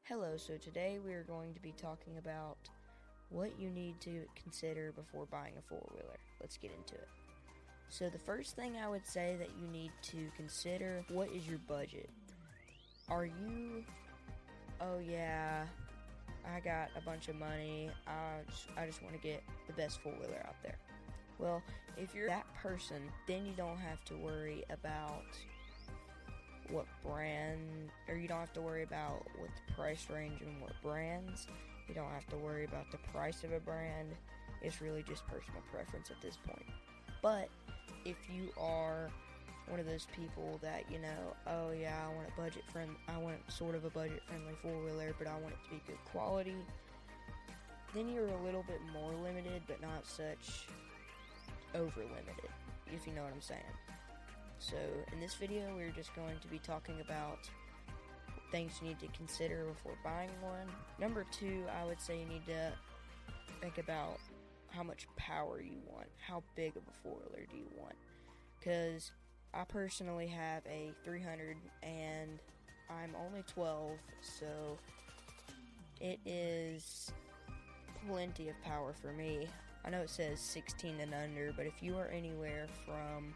Hello, so today we are going to be talking about what you need to consider before buying a four-wheeler. Let's get into it. So the first thing I would say that you need to consider, what is your budget? Are you, oh yeah, I got a bunch of money, I just want to get the best four-wheeler out there. Well, if you're that person, then you don't have to worry about what brand, or you don't have to worry about what the price range and what brands. You don't have to worry about the price of a brand. It's really just personal preference at this point. But if you are one of those people that, oh yeah, I want sort of a budget friendly four-wheeler, but I want it to be good quality, then you're a little bit more limited, but not such over limited, if you know what I'm saying. So in this video, we're just going to be talking about things you need to consider before buying one. Number two, I would say you need to think about how much power you want. How big of a four-wheeler do you want? Because I personally have a 300 and I'm only 12, so it is plenty of power for me. I know it says 16 and under, but if you are anywhere from,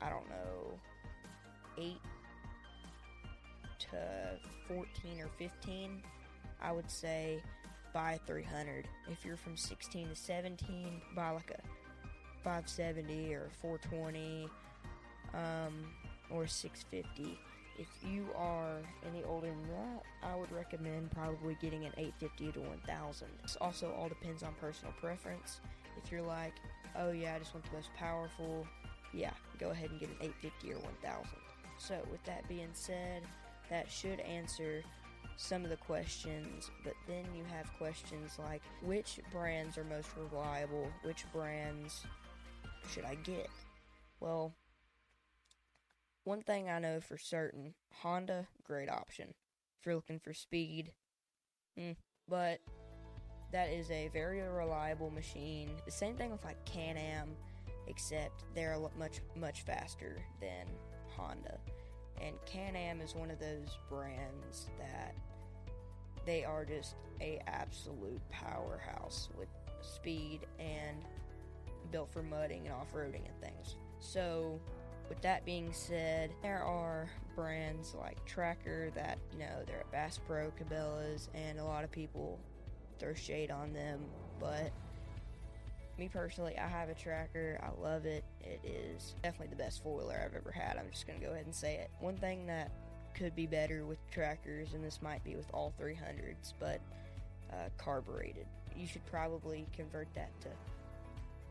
I don't know, 8 to 14 or 15, I would say buy a 300. If you're from 16 to 17, buy like a 570 or 420 or 650. If you are any older than that, I would recommend probably getting an 850 to 1000. This also all depends on personal preference. If you're like, oh yeah, I just want the most powerful, yeah, go ahead and get an 850 or 1000. So with that being said, that should answer some of the questions, but then you have questions like, which brands are most reliable? Which brands should I get? Well, one thing I know for certain, Honda, great option. If you're looking for speed, but that is a very reliable machine. The same thing with like Can-Am, except they're much faster than Honda. And Can-Am is one of those brands that they are just a absolute powerhouse with speed and built for mudding and off-roading and things. So with that being said, there are brands like Tracker that, they're at Bass Pro, Cabela's, and a lot of people throw shade on them, but me personally, I have a Tracker. I love it. It is definitely the best four-wheeler I've ever had. I'm just going to go ahead and say it. One thing that could be better with Trackers, and this might be with all 300s, but carbureted. You should probably convert that to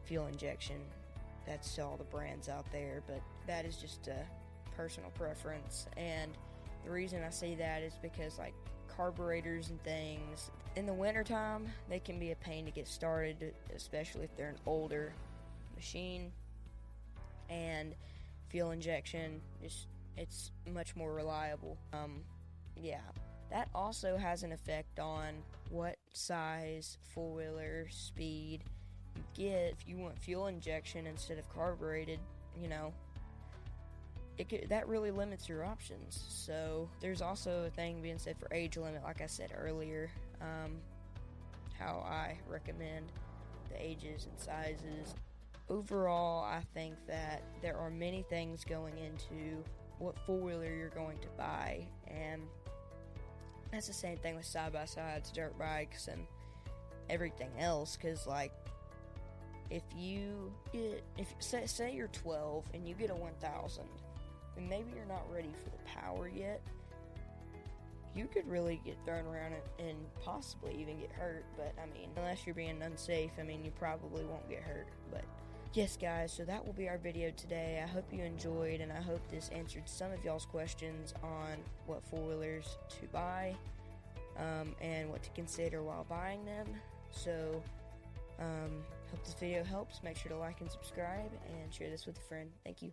fuel injection. That's all the brands out there, but that is just a personal preference. And the reason I say that is because, like, carburetors and things, in the wintertime, they can be a pain to get started, especially if they're an older machine. And fuel injection, it's much more reliable. That also has an effect on what size four-wheeler speed you get. If you want fuel injection instead of carbureted, that really limits your options. So there's also a thing being said for age limit, like I said earlier, how I recommend the ages and sizes. Overall, I think that there are many things going into what four-wheeler you're going to buy, and that's the same thing with side-by-sides, dirt bikes, and everything else, because, like, if say you're 12 and you get a 1000, and maybe you're not ready for the power yet, you could really get thrown around and possibly even get hurt. But I mean, unless you're being unsafe, you probably won't get hurt. But yes, guys, so that will be our video today. I hope you enjoyed, and I hope this answered some of y'all's questions on what four-wheelers to buy, and what to consider while buying them. So hope this video helps. Make sure to like and subscribe and share this with a friend. Thank you.